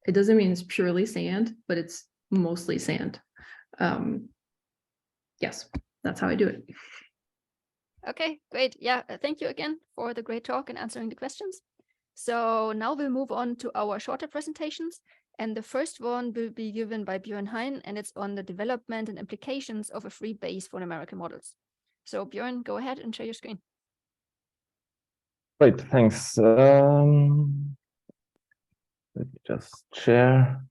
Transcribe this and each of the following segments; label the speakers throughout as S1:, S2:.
S1: It doesn't mean it's purely sand, but it's mostly sand. Yes, that's how I do it.
S2: Okay, great. Yeah, thank you again for the great talk and answering the questions. So now we'll move on to our shorter presentations. And the first one will be given by Björn Heyn, and it's on the development and implications of a free base for numerical models. So Björn, go ahead and share your screen.
S3: Great, thanks. Let me just share.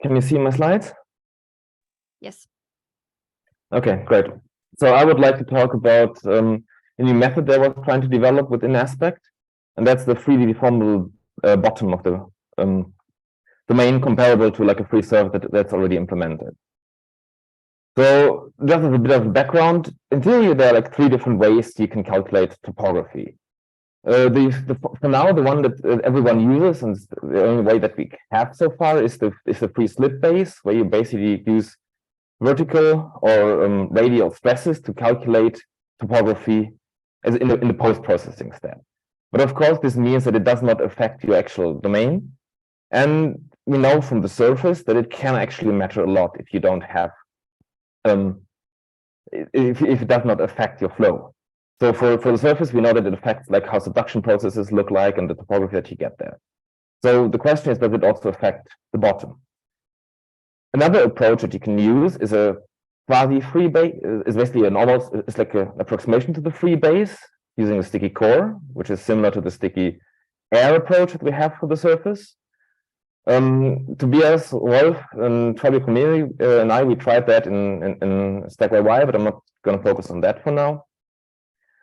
S3: Can you see my slides?
S2: Yes.
S3: Okay, great. So I would like to talk about a new method that I was trying to develop within Aspect, and that's the freely deformable bottom of the domain comparable to like a free surface that's already implemented. So just as a bit of background, in theory, there are like 3 different ways you can calculate topography. For now, the one that everyone uses, and the only way that we have so far, is the free slip base, where you basically use vertical or radial stresses to calculate topography as in the post-processing step. But of course, this means that it does not affect your actual domain. And we know from the surface that it can actually matter a lot if you don't have, if it does not affect your flow. So for the surface, we know that it affects like how subduction processes look like and the topography that you get there. So the question is, does it also affect the bottom? Another approach that you can use is a quasi-free base. Is basically it's like an approximation to the free base using a sticky core, which is similar to the sticky air approach that we have for the surface. Tobias, Wolf, and Fabio Coneri and I, we tried that in Stack YY, but I'm not going to focus on that for now.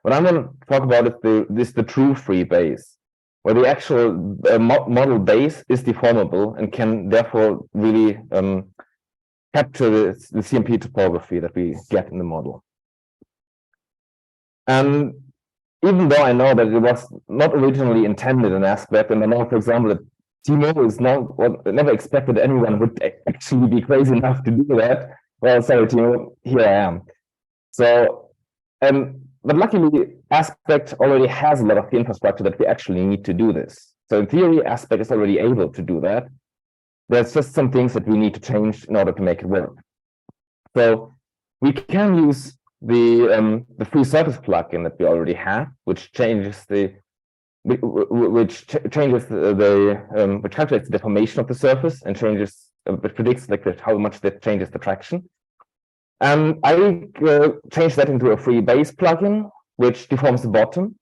S3: What I'm going to talk about is the true free base, where the actual model base is deformable and can therefore really capture the CMP topography that we get in the model. And even though I know that it was not originally intended in Aspect, and I know, for example, that Timo is never expected anyone would actually be crazy enough to do that. Well, sorry, Timo, here I am. So, but luckily, Aspect already has a lot of the infrastructure that we actually need to do this. So in theory, Aspect is already able to do that. There's just some things that we need to change in order to make it work. So we can use the free surface plugin that we already have, which changes which calculates the deformation of the surface and which predicts like how much that changes the traction. And I changed that into a free base plugin, which deforms the bottom.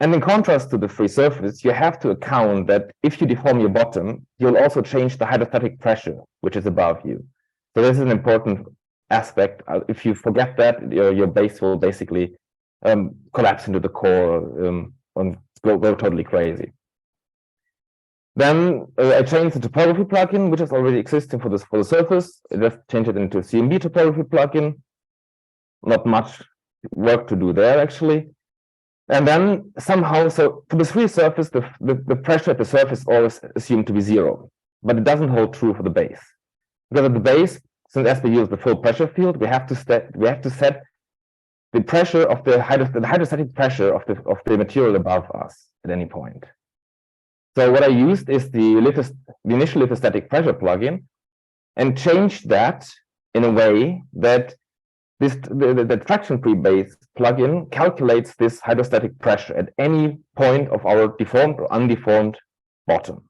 S3: And in contrast to the free surface, you have to account that if you deform your bottom, you'll also change the hydrostatic pressure, which is above you. So this is an important aspect. If you forget that, your base will basically collapse into the core and go totally crazy. Then I changed the topography plugin, which is already existing for the surface. I just changed it into a CMB topography plugin. Not much work to do there, actually. And then somehow, so for the free surface, the pressure at the surface is always assumed to be 0, but it doesn't hold true for the base. Because at the base, since as we use the full pressure field, we have to set the pressure of the hydrostatic pressure of the material above us at any point. So what I used is the initial lithostatic pressure plugin and changed that in a way that the traction-free base plugin calculates this hydrostatic pressure at any point of our deformed or undeformed bottom.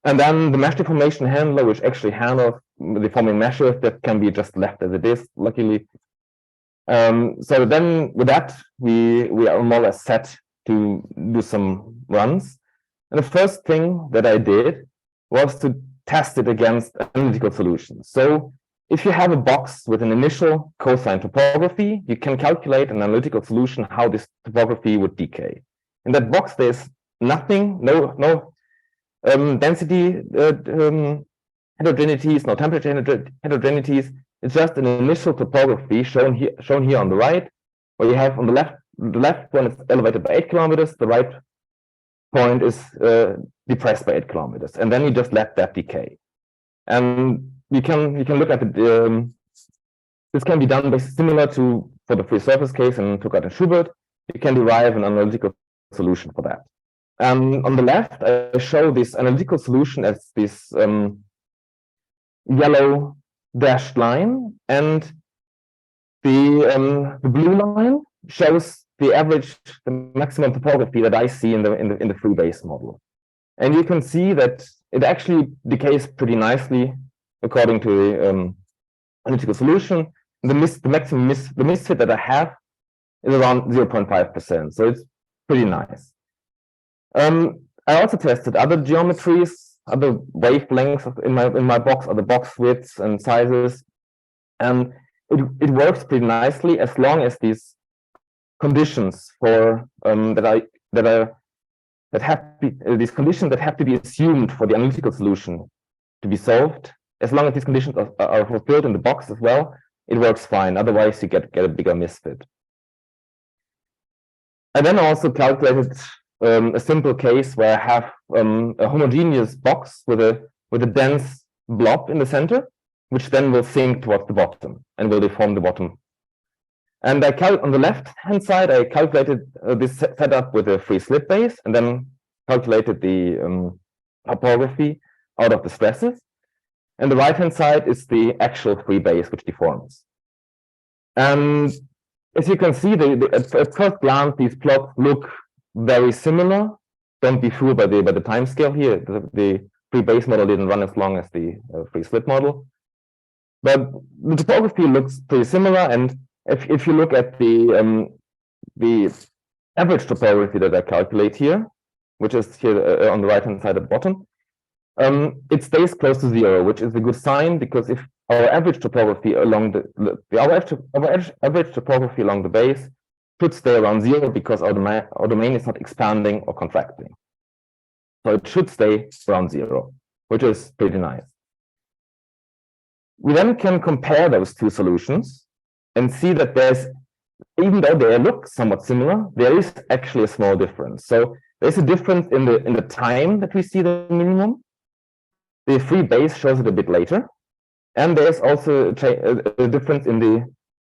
S3: And then the mesh deformation handler, which actually handles deforming meshes, that can be just left as it is, luckily. So then with that, we are more or less set to do some runs. And the first thing that I did was to test it against analytical solutions. So if you have a box with an initial cosine topography, you can calculate an analytical solution how this topography would decay. In that box, there's nothing, no density heterogeneities, no temperature heterogeneities. It's just an initial topography shown here on the right, where you have on the left one is elevated by 8 kilometers, the right point is depressed by 8 kilometers, and then you just let that decay. And you can look at the this can be done by similar to for the free surface case and Tuckart and Schubert. You can derive an analytical solution for that. On the left, I show this analytical solution as this yellow dashed line, and the blue line shows the average, the maximum topography that I see in the free base model. And you can see that it actually decays pretty nicely according to the analytical solution. The maximum misfit that I have is around 0.5%, so it's pretty nice. I also tested other geometries, other wavelengths in my box, other box widths and sizes, and it works pretty nicely as long as these conditions for these conditions that have to be assumed for the analytical solution to be solved, as long as these conditions are fulfilled in the box as well, it works fine. Otherwise, you get a bigger misfit. I then also calculated a simple case where I have a homogeneous box with a dense blob in the center, which then will sink towards the bottom and will deform the bottom. And on the left-hand side, I calculated this setup with a free slip base, and then calculated the topography out of the stresses. And the right-hand side is the actual free base, which deforms. And as you can see, at first glance, these plots look very similar. Don't be fooled by the time scale here. The free base model didn't run as long as the free slip model. But the topography looks pretty similar, and if you look at the average topography that I calculate here, which is here on the right-hand side at the bottom, it stays close to 0, which is a good sign, because if our average topography along average topography along the base should stay around 0, because our domain is not expanding or contracting. So it should stay around 0, which is pretty nice. We then can compare those two solutions and see that even though they look somewhat similar, there is actually a small difference. So there's a difference in the time that we see the minimum. The free base shows it a bit later, and there's also a difference in the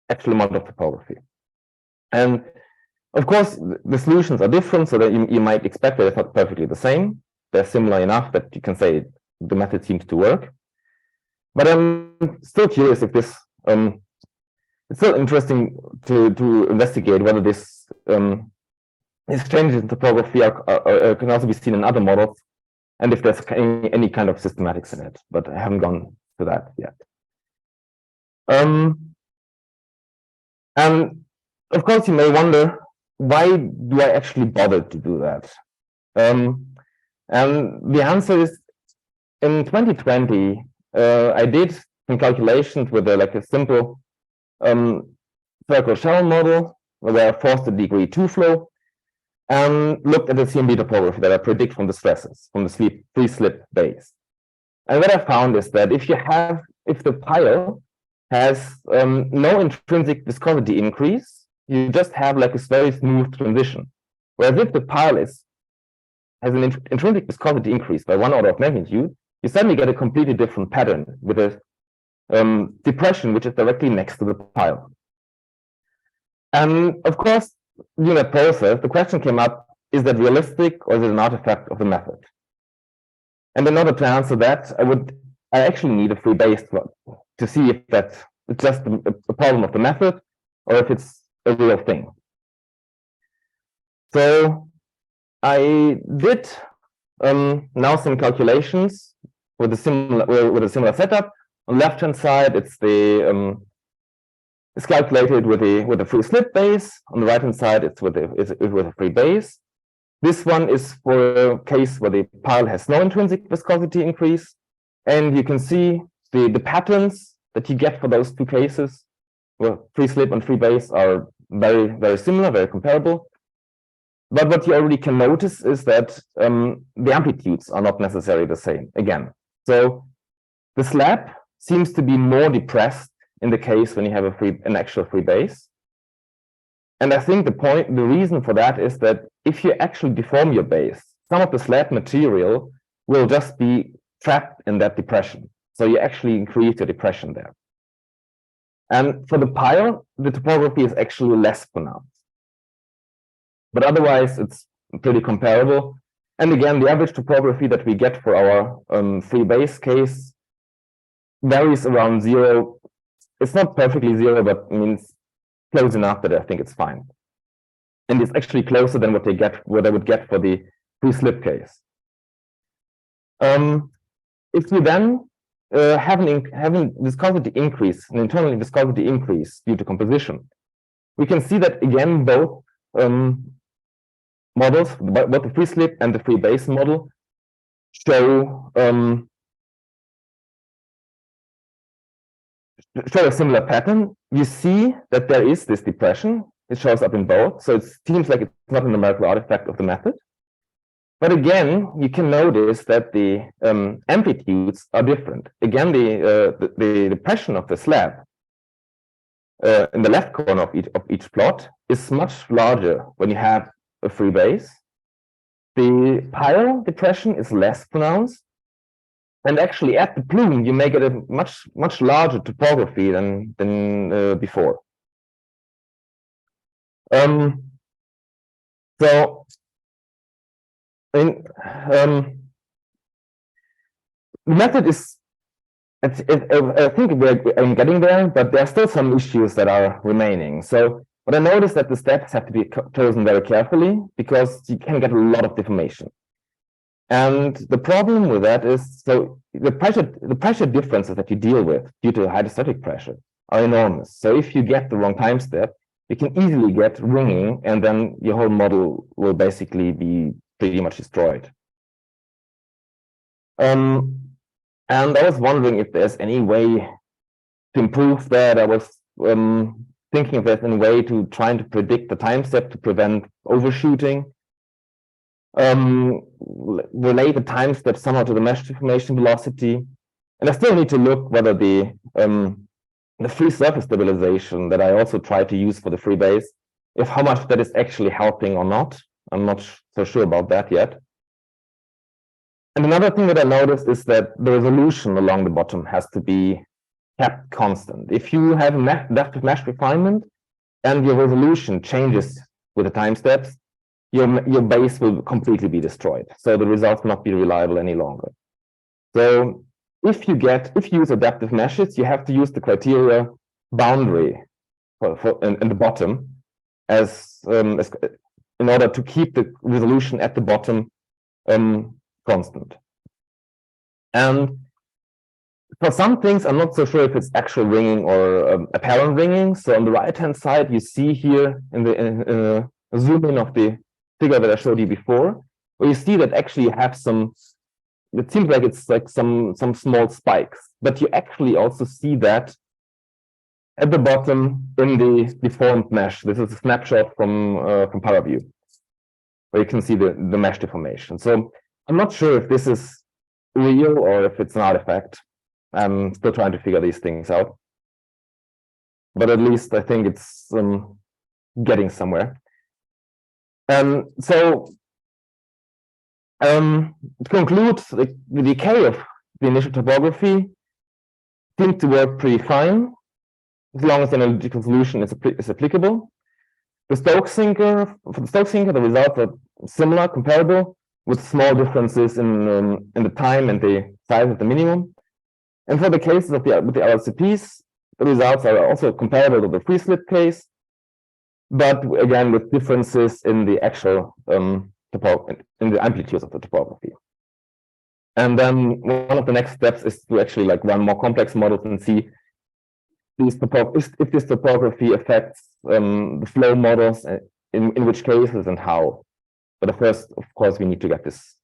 S3: actual amount of topography. And of course, the solutions are different, so that you might expect that it's not perfectly the same. They're similar enough that you can say the method seems to work. But I'm still curious if this. It's still interesting to investigate whether these changes in topography can also be seen in other models, and if there's any kind of systematics in it. But I haven't gone to that yet. And of course, you may wonder, why do I actually bother to do that? And the answer is, in 2020, I did some calculations with a simple circle shell model where I forced a degree 2 flow and looked at the CMB topography that I predict from the stresses, from the free slip base. And what I found is that if the pile has no intrinsic viscosity increase, you just have a very smooth transition. Whereas if the pile has an intrinsic viscosity increase by 1 order of magnitude, you suddenly get a completely different pattern with a depression which is directly next to the pile. And of course, during that process, the question came up, is that realistic, or is it an artifact of the method? And in order to answer that, I actually need a free base to see if that's just a problem of the method, or if it's a real thing. So I did now some calculations with a similar setup. On the left-hand side, it's calculated with a free slip base. On the right-hand side, it's with a free base. This one is for a case where the pile has no intrinsic viscosity increase, and you can see the patterns that you get for those two cases, where free slip and free base, are very, very similar, very comparable. But what you already can notice is that the amplitudes are not necessarily the same again. So the slab seems to be more depressed in the case when you have an actual free base. And I think the reason for that is that if you actually deform your base, some of the slab material will just be trapped in that depression. So you actually increase your depression there. And for the pile, the topography is actually less pronounced. But otherwise, it's pretty comparable. And again, the average topography that we get for our free base case varies around 0. It's not perfectly 0, but means close enough that I think it's fine. And it's actually closer than what I would get for the free slip case. If we then have an viscosity increase, an internal viscosity increase due to composition, we can see that again both models, both the free slip and the free base model, show a similar pattern. You see that there is this depression. It shows up in both, so it seems like it's not a numerical artifact of the method. But again, you can notice that the amplitudes are different. Again, the depression of the slab in the left corner of each plot is much larger when you have a free base. The pile depression is less pronounced. And actually, at the plume, you may get a much larger topography than before. So, the method is, I think I'm getting there, but there are still some issues that are remaining. So, what I noticed that the steps have to be chosen very carefully because you can get a lot of deformation. And the problem with that is, so the pressure differences that you deal with due to hydrostatic pressure are enormous. So if you get the wrong time step, you can easily get ringing, and then your whole model will basically be pretty much destroyed. And I was wondering if there's any way to improve that. I was thinking if there's any way to try to predict the time step to prevent overshooting. Relate the time step somehow to the mesh deformation velocity, and I still need to look whether the free surface stabilization that I also try to use for the free base, if how much that is actually helping or not. I'm not so sure about that yet. And another thing that I noticed is that the resolution along the bottom has to be kept constant. If you have a depth of mesh refinement and your resolution changes with the time steps, your base will completely be destroyed. So the results will not be reliable any longer. So if you use adaptive meshes, you have to use the criteria boundary in the bottom as in order to keep the resolution at the bottom constant. And for some things, I'm not so sure if it's actual ringing or apparent ringing. So on the right-hand side, you see here in the zoom in of the figure that I showed you before, where you see that actually you have some, it seems like it's like some small spikes, but you actually also see that at the bottom in the deformed mesh. This is a snapshot from ParaView, where you can see the mesh deformation. So I'm not sure if this is real or if it's an artifact. I'm still trying to figure these things out, but at least I think it's getting somewhere. So to conclude, the decay of the initial topography seems to work pretty fine as long as the analytical solution is applicable. For the Stokes sinker, the results are similar, comparable, with small differences in the time and the size of the minimum. And for the cases with the LLCPs, the results are also comparable to the free slip case, but again with differences in the actual in the amplitudes of the topography. And then one of the next steps is to actually like run more complex models and see if this topography affects the flow models, in which cases and how. But first, of course, we need to get this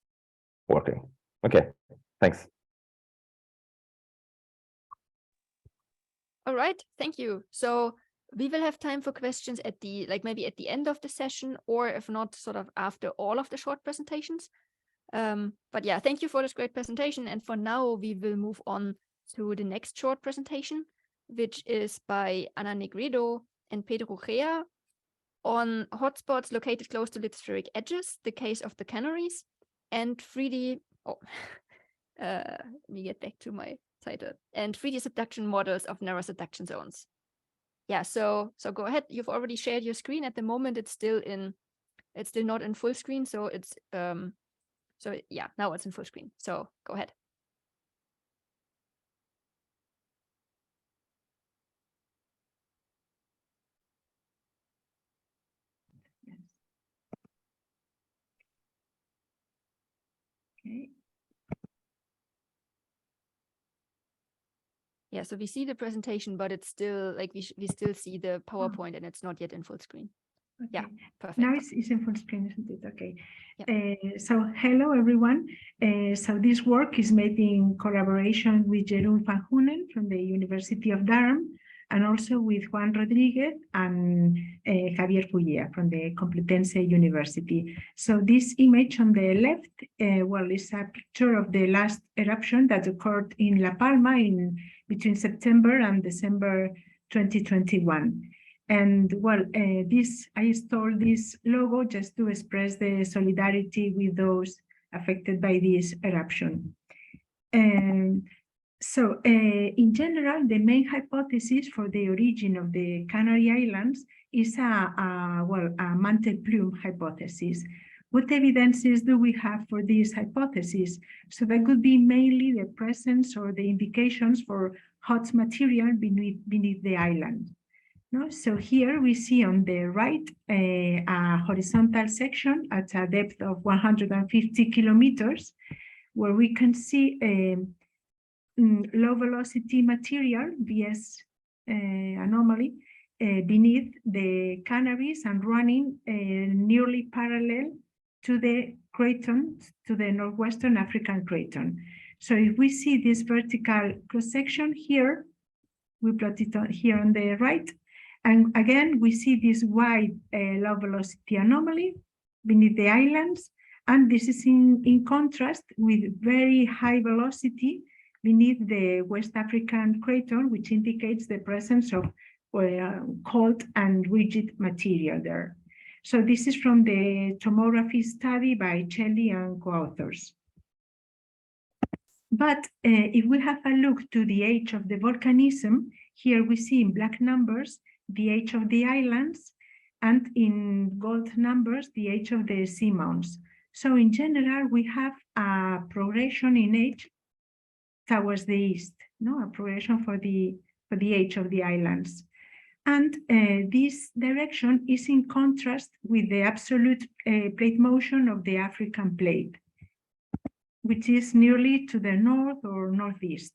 S3: working. Okay, thanks.
S2: All right, thank you. So we will have time for questions at the, maybe at the end of the session, or if not, sort of after all of the short presentations. But yeah, thank you for this great presentation. And for now, we will move on to the next short presentation, which is by Ana Negredo and Pedro Gea on hotspots located close to lithospheric edges, the case of the Canaries, and 3D, let me get back to my title, and 3D subduction models of narrow subduction zones. Yeah, so go ahead. You've already shared your screen. At the moment, it's still in It's still not in full screen, so it's so yeah, now it's in full screen. So go ahead.
S4: Yes. Okay.
S2: Yeah, so we see the presentation, but it's still like we still see the PowerPoint and it's not yet in full screen.
S4: Okay.
S2: Yeah, perfect.
S4: Now it's in full screen, isn't it? Okay.
S2: Yeah.
S4: So hello, everyone. So this work is made in collaboration with Jeroen van Hunen from the University of Durham, and also with Juan Rodriguez and Javier Fullea from the Complutense University. So this image on the left, well, is a picture of the last eruption that occurred in La Palma between September and December 2021. And well, I installed this logo just to express the solidarity with those affected by this eruption. So in general, the main hypothesis for the origin of the Canary Islands is a mantle plume hypothesis. What evidences do we have for this hypothesis? So that could be mainly the presence or the indications for hot material beneath the island. No? So here we see on the right a horizontal section at a depth of 150 kilometers, where we can see low velocity material, VS anomaly, beneath the Canaries and running nearly parallel to the craton, to the northwestern African craton. So if we see this vertical cross-section here, we plot it here on the right, and again, we see this wide low velocity anomaly beneath the islands, and this is in contrast with very high velocity beneath the West African craton, which indicates the presence of cold and rigid material there. So this is from the tomography study by Chelly and co-authors. But if we have a look to the age of the volcanism, here we see in black numbers the age of the islands, and in gold numbers the age of the seamounts. So in general, we have a progression in age towards the east, a progression for the age of the islands. And this direction is in contrast with the absolute plate motion of the African plate, which is nearly to the north or northeast.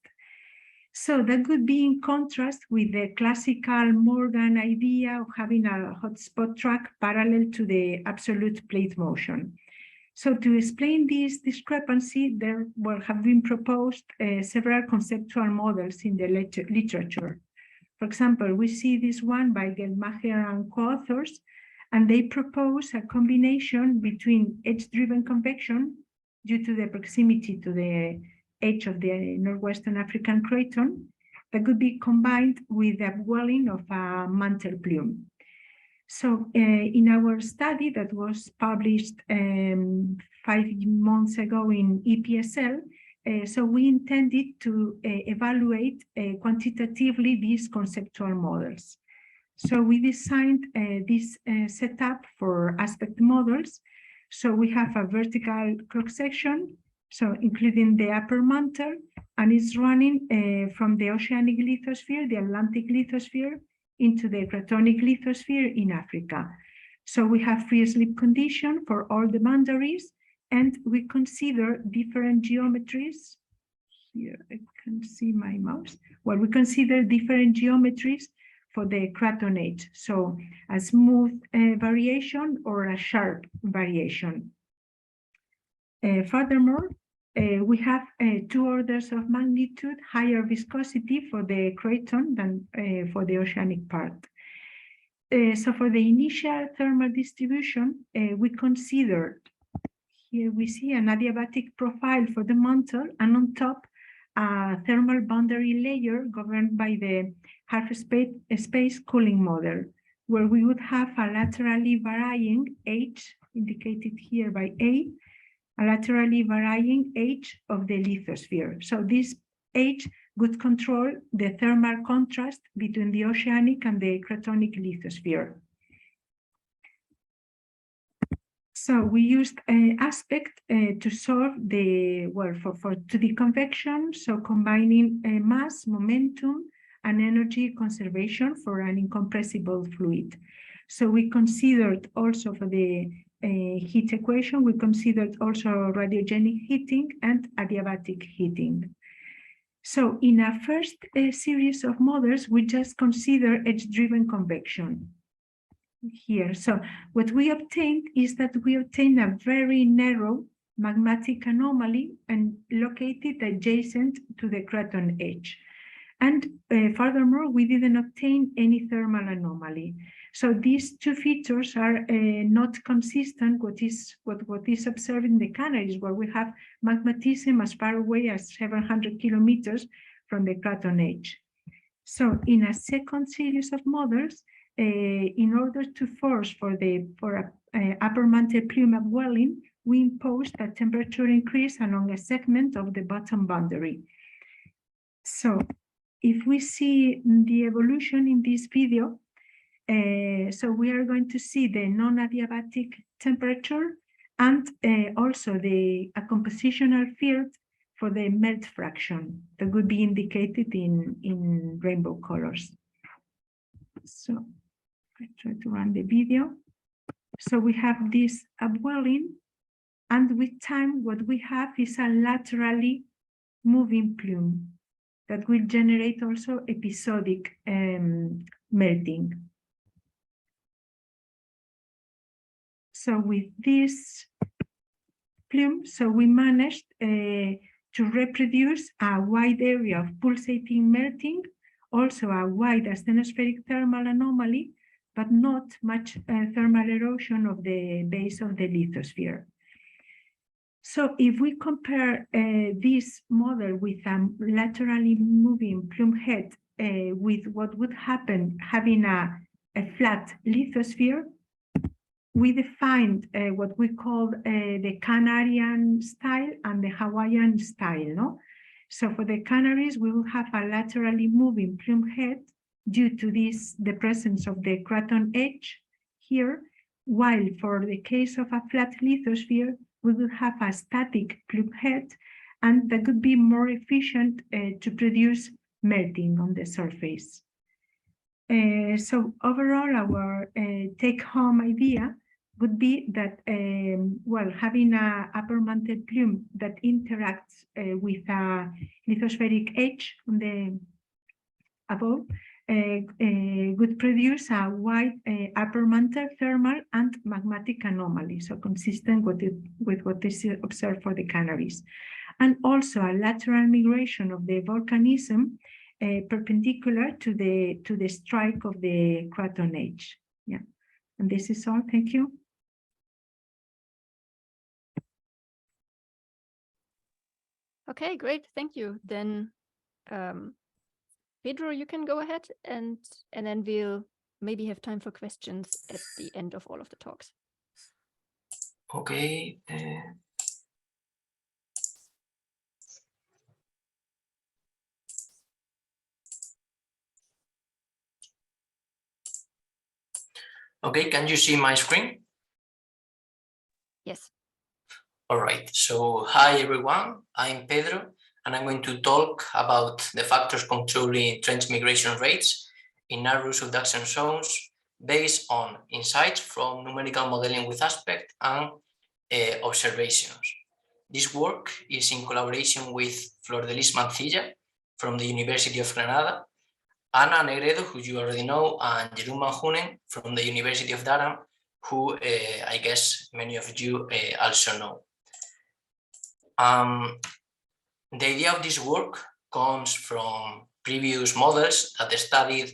S4: So that could be in contrast with the classical Morgan idea of having a hotspot track parallel to the absolute plate motion. So to explain this discrepancy, there have been proposed several conceptual models in the literature. For example, we see this one by Geldmacher and co-authors, and they propose a combination between edge-driven convection due to the proximity to the edge of the northwestern African craton that could be combined with the upwelling of a mantle plume. So in our study that was published 5 months ago in EPSL, so we intended to evaluate quantitatively these conceptual models. So we designed this setup for aspect models. So we have a vertical cross-section, so including the upper mantle, and it's running from the oceanic lithosphere, the Atlantic lithosphere, into the cratonic lithosphere in Africa. So we have free slip condition for all the boundaries, and we consider different geometries. Here I can see my mouse. Well, we consider different geometries for the craton edge. So a smooth variation or a sharp variation. Furthermore, we have 2 orders of magnitude higher viscosity for the craton than for the oceanic part. So for the initial thermal distribution, we considered, here we see an adiabatic profile for the mantle, and on top, a thermal boundary layer governed by the half-space cooling model, where we would have a laterally varying H, indicated here by A, a laterally varying H of the lithosphere. So this H would control the thermal contrast between the oceanic and the cratonic lithosphere. So we used aspect to solve the, well, to the convection, so combining mass, momentum, and energy conservation for an incompressible fluid. So we considered also for the heat equation, we considered also radiogenic heating and adiabatic heating. So in our first series of models, we just consider edge-driven convection here. So what we obtained is that we obtained a very narrow magmatic anomaly and located adjacent to the craton edge. And furthermore, we didn't obtain any thermal anomaly. So these two features are not consistent with what is observed in the Canaries, where we have magmatism as far away as 700 kilometers from the craton edge. So in a second series of models, in order to force for upper mantle plume upwelling, we imposed a temperature increase along a segment of the bottom boundary. So if we see the evolution in this video, so we are going to see the non-adiabatic temperature and also a compositional field for the melt fraction that would be indicated in rainbow colors. So I try to run the video. So we have this upwelling, and with time, what we have is a laterally moving plume that will generate also episodic melting. So with this plume, so we managed to reproduce a wide area of pulsating melting, also a wide asthenospheric thermal anomaly, but not much thermal erosion of the base of the lithosphere. So if we compare this model with a laterally moving plume head with what would happen having a flat lithosphere, we defined what we call the Canarian style and the Hawaiian style, no? So for the Canaries, we will have a laterally moving plume head due to the presence of the craton edge here, while for the case of a flat lithosphere, we will have a static plume head, and that could be more efficient to produce melting on the surface. So overall, our take-home idea would be that, well, having a upper mantle plume that interacts with a lithospheric edge on the above would produce a wide upper mantle thermal and magmatic anomaly, so consistent with what is observed for the Canaries, and also a lateral migration of the volcanism perpendicular to the strike of the craton edge. Yeah, and this is all. Thank you.
S2: Okay, great. Thank you. Then, Pedro, you can go ahead, and then we'll maybe have time for questions at the end of all of the talks.
S5: Okay. Okay, can you see my screen?
S2: Yes.
S5: All right, so hi everyone, I'm Pedro, and I'm going to talk about the factors controlling trench migration rates in narrow subduction zones based on insights from numerical modeling with aspect and observations. This work is in collaboration with Flor de Lis Mancilla from the University of Granada, Ana Negredo, who you already know, and Jeroen van Hunen from the University of Durham, who I guess many of you also know. The idea of this work comes from previous models that studied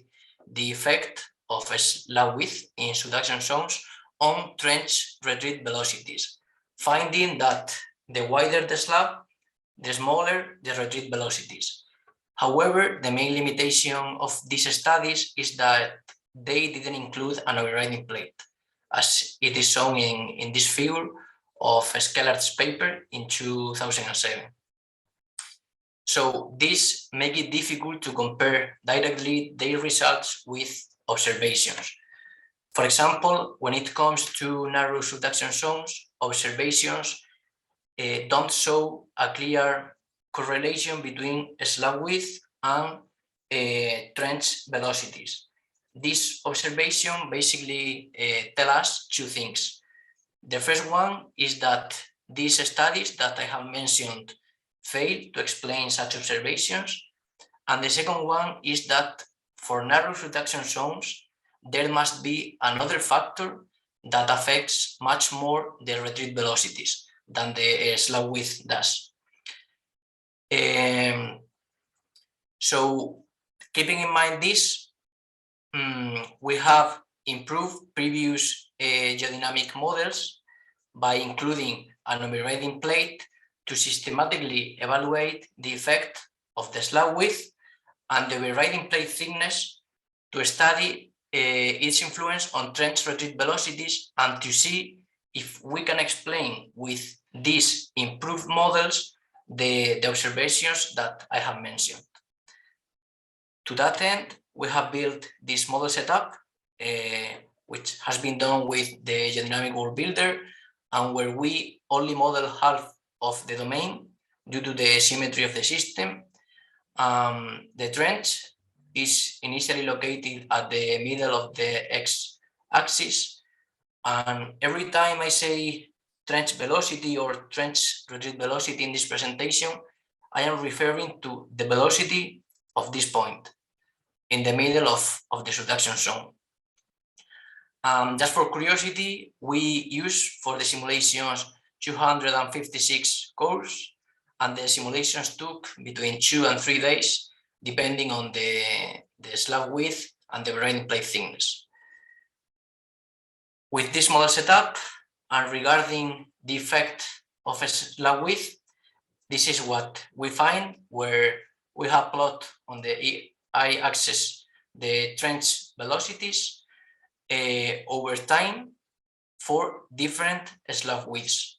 S5: the effect of a slab width in subduction zones on trench retreat velocities, finding that the wider the slab, the smaller the retreat velocities. However, the main limitation of these studies is that they didn't include an overriding plate, as it is shown in this figure of Skellard's paper in 2007. So this makes it difficult to compare directly their results with observations. For example, when it comes to narrow subduction zones, observations don't show a clear correlation between slab width and trench velocities. This observation basically tell us two things. The first one is that these studies that I have mentioned fail to explain such observations. And the second one is that for narrow subduction zones, there must be another factor that affects much more the retreat velocities than the slab width does. So keeping in mind this, we have improved previous geodynamic models by including a numerating plate to systematically evaluate the effect of the slab width and the overriding plate thickness to study its influence on trench retreat velocities and to see if we can explain with these improved models the observations that I have mentioned. To that end, we have built this model setup, which has been done with the geodynamic world builder, and where we only model half of the domain due to the symmetry of the system. The trench is initially located at the middle of the x-axis, and every time I say trench velocity or trench retreat velocity in this presentation, I am referring to the velocity of this point in the middle of the subduction zone. Just for curiosity, we use for the simulations 256 cores, and the simulations took between 2 and 3 days, depending on the slab width and the overriding plate thickness. With this model setup, and regarding the effect of a slab width, this is what we find, where we have plot on the y-axis the trench velocities over time for different slab widths.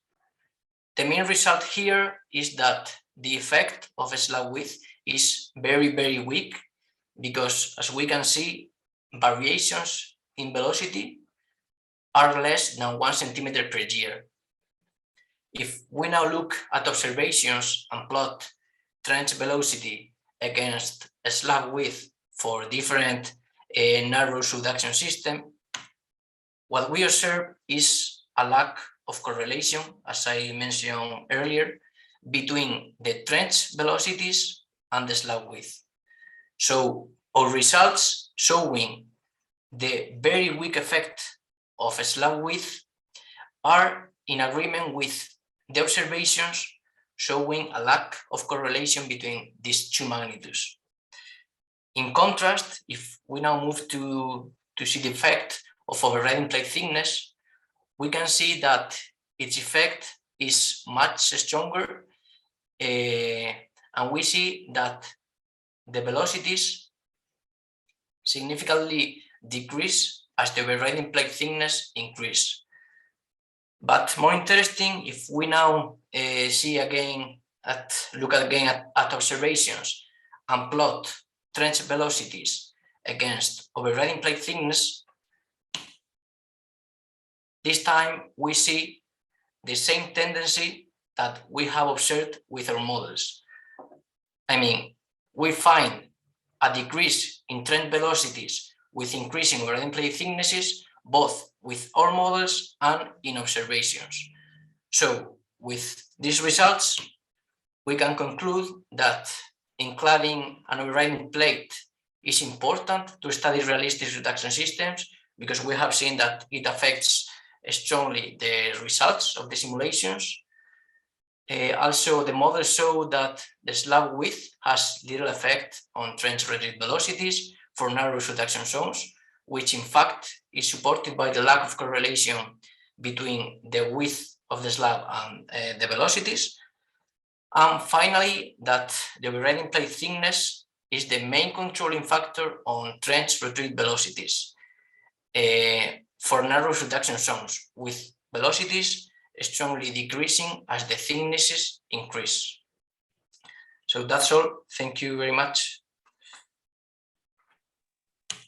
S5: The main result here is that the effect of a slab width is very, very weak, because as we can see, variations in velocity are less than 1 centimeter per year. If we now look at observations and plot trench velocity against a slab width for different narrow subduction system, what we observe is a lack of correlation, as I mentioned earlier, between the trench velocities and the slab width. So our results showing the very weak effect of a slab width are in agreement with the observations showing a lack of correlation between these two magnitudes. In contrast, if we now move to see the effect of overriding plate thickness, we can see that its effect is much stronger, and we see that the velocities significantly decrease as the overriding plate thickness increase. But more interesting, if we now look again at observations and plot trench velocities against overriding plate thickness, this time we see the same tendency that we have observed with our models. I mean, we find a decrease in trench velocities with increasing overriding plate thicknesses, both with our models and in observations. So with these results, we can conclude that including an overriding plate is important to study realistic subduction systems, because we have seen that it affects strongly the results of the simulations. Also, the models show that the slab width has little effect on trench retreat velocities for narrow subduction zones, which in fact is supported by the lack of correlation between the width of the slab and the velocities. And finally, that the overriding plate thickness is the main controlling factor on trench retreat velocities for narrow subduction zones, with velocities strongly decreasing as the thicknesses increase. So that's all. Thank you very much.